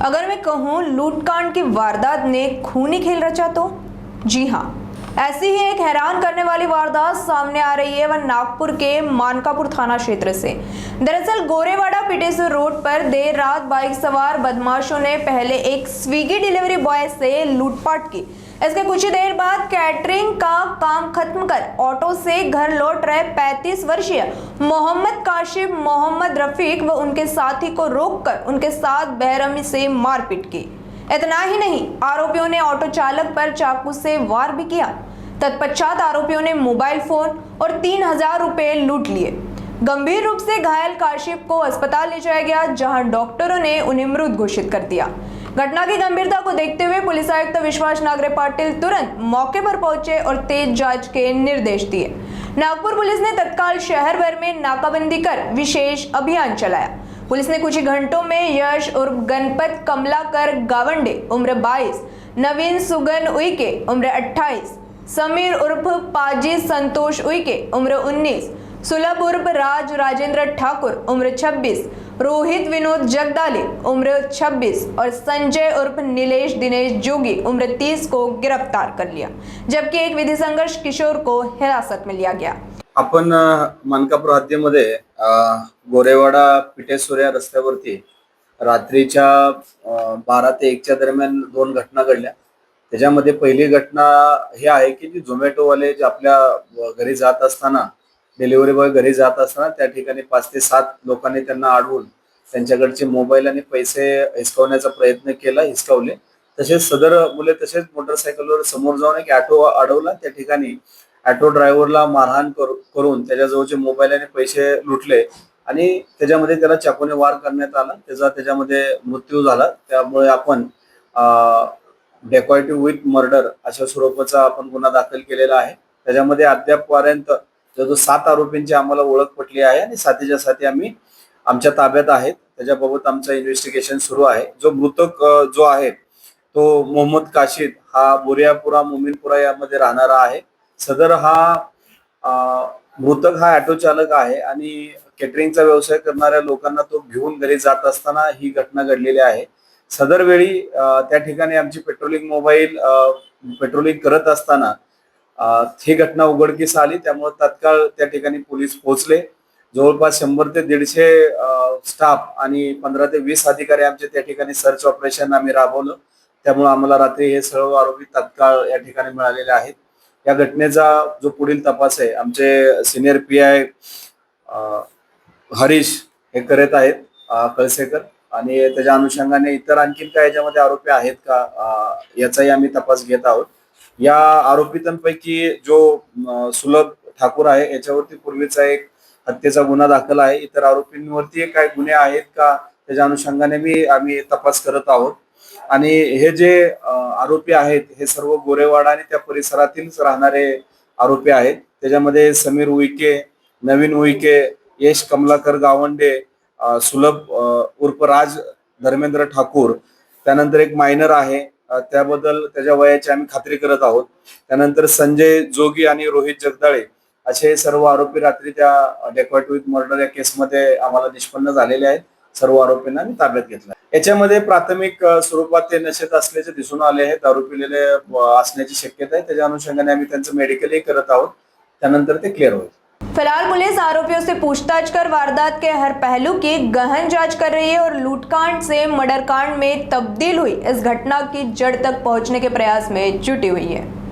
अगर मैं कहूँ लूटकांड की वारदात ने खूनी खेल रचा तो जी हाँ, ऐसी ही एक हैरान करने वाली वारदात सामने आ रही है वह नागपुर के मानकापुर थाना क्षेत्र से। दरअसल गोरेवाड़ा पिटेसर रोड पर देर रात बाइक सवार बदमाशों ने पहले एक स्विगी डिलीवरी बॉय से लूटपाट की। इसके कुछ ही देर बाद कैटरिंग का काम खत्म कर ऑटो से घर लौट रहे 35 वर्षीय मोहम्मद काशिफ मोहम्मद रफीक व उनके साथी को रोककर उनके साथ बेरहमी से मारपीट की। इतना ही नहीं, आरोपियों ने ऑटो चालक पर चाकू से वार भी किया। तत्पश्चात आरोपियों ने मोबाइल फोन और 3000 रुपए लूट लिए। गंभीर रूप से घायल काशिफ को अस्पताल ले जाया गया, जहां डॉक्टरों ने उन्हें मृत घोषित कर दिया। घटना की गंभीरता को देखते हुए पुलिस आयुक्त विश्वास नागरे पाटिल तुरंत मौके पर पहुंचे और तेज जांच के निर्देश दिए। नागपुर पुलिस ने तत्काल शहर भर में नाकाबंदी कर विशेष अभियान चलाया। पुलिस ने कुछ ही घंटों में यश उर्फ गणपत कमलाकर गावंडे उम्र 22, नवीन सुगन उइके उम्र 28, समीर उर्फ पाजी संतोष उइके उम्र 19, सुलभ उर्फ राज राजेंद्र ठाकुर उम्र 26, रोहित विनोद जगदाले उम्र 26 और संजय उर्फ नीलेश दिनेश जोगी उम्र 30 को गिरफ्तार कर लिया, जबकि एक विधि संघर्ष किशोर को हिरासत में लिया गया। आपण मानकापूर हद्दीमध्ये गोरेवाडा पिटेसर या रस्त्यावरती रात्रीच्या 12 ते 1 च्या दरम्यान 2 घटना घडल्या। त्याच्यामध्ये पहिली घटना ही आहे की जी झोमॅटो वाले जे आपल्या घरी जात असताना डिलिव्हरी बॉय घरी जात असताना त्या ठिकाणी 5 ते 7 लोकांनी त्यांना अडवून त्यांच्याकडचे मोबाईल आणि पैसे हिसकावण्याचा प्रयत्न केला, हिसकावले। तसेच सदर मुले तसेच मोटरसायकलवर समोर जाऊन एक ऑटो अडवला। त्या ठिकाणी ऑटो ड्रायव्हरला मारहाण करून त्याच्याजवळचे मोबाईल आणि पैसे लुटले आणि त्याच्यामध्ये त्याला चाकूने वार करण्यात आला। त्याच्यामध्ये मृत्यू झाला। त्यामुळे आपण डेकॉइटी विथ मर्डर अशा स्वरूपाचा आपण गुन्हा दाखल केलेला आहे। त्याच्यामध्ये अद्यापपर्यंत जो 7 आरोपींची आम्हाला ओळख पटली आहे आणि साथीच्या साथी आम्ही आमच्या ताब्यात आहेत। त्याच्याबाबत आमचं इन्व्हेस्टिगेशन सुरू आहे। जो मृतक जो आहे तो मोहम्मद काशिफ हा बोरियापुरा मोमिनपुरा यामध्ये राहणारा आहे। सदर हा मृतक हा ऑटो चालक आहे आणि केटरिंगचा व्यवसाय करणाऱ्या लोकांना तो घेऊन घरी जात असताना ही घटना घडलेली आहे। सदर वेळी त्या ठिकाणी आमची पेट्रोलिंग करत असताना ही घटना उघडकीस आली। त्यामुळे तत्काळ त्या ठिकाणी पोलीस पोहोचले। जवळपास 100 ते 150 स्टाफ आणि 15 ते 20 अधिकारी आमचे त्या ठिकाणी सर्च ऑपरेशन आम्ही राबवलं। त्यामुळे आम्हाला रात्री हे सर्व आरोपी तत्काळ या ठिकाणी मिळालेले आहेत। या घटनेचा जो पुढील तपास आहे आमचे सिनियर पीआय हरीश हे करत आहेत कळसेकर, आणि त्याच्या अनुषंगाने इतर आणखी काय याच्यामध्ये आरोपी आहेत का याचाही आम्ही तपास घेत आहोत। या आरोपींपैकी जो सुलभ ठाकूर आहे याच्यावरती पूर्वीचा एक हत्येचा गुन्हा दाखल आहे। इतर आरोपींवरती काय गुन्हे आहेत का त्याच्या अनुषंगाने आम्ही तपास करत आहोत। आणि हे जे आरोपी आहेत हे सर्व गोरेवाडा आणि त्या परिसरातीलच राहणारे आरोपी आहेत। त्याच्यामध्ये समीर उइके, नवीन उइके, यश कमलाकर गावंडे, सुलभ उर्फ राज धर्मेंद्र ठाकूर, त्यानंतर एक मायनर आहे त्याबद्दल त्याच्या वयाची आम्ही खात्री करत आहोत। त्यानंतर संजय जोगी आणि रोहित जगदाळे असे सर्व आरोपी रात्री त्या डेकॉइट विथ मर्डर या केसमध्ये आम्हाला निष्पन्न झालेले आहेत। सर्व आरोपींना आम्ही ताब्यात घेतला। याच्यामध्ये प्राथमिक स्वरूपात ते नशेत असल्याचे दिसून आले आहेत, दारू पिलेले असण्याची शक्यता आहे। त्याच्या अनुषंगाने आम्ही त्यांचं मेडिकलही करत आहोत, त्यानंतर ते क्लियर होईल। फिलहाल पुलिस आरोपियों से पूछताछ कर वारदात के हर पहलू की गहन जांच कर रही है और लूटकांड से मर्डर कांड में तब्दील हुई इस घटना की जड़ तक पहुंचने के प्रयास में जुटी हुई है।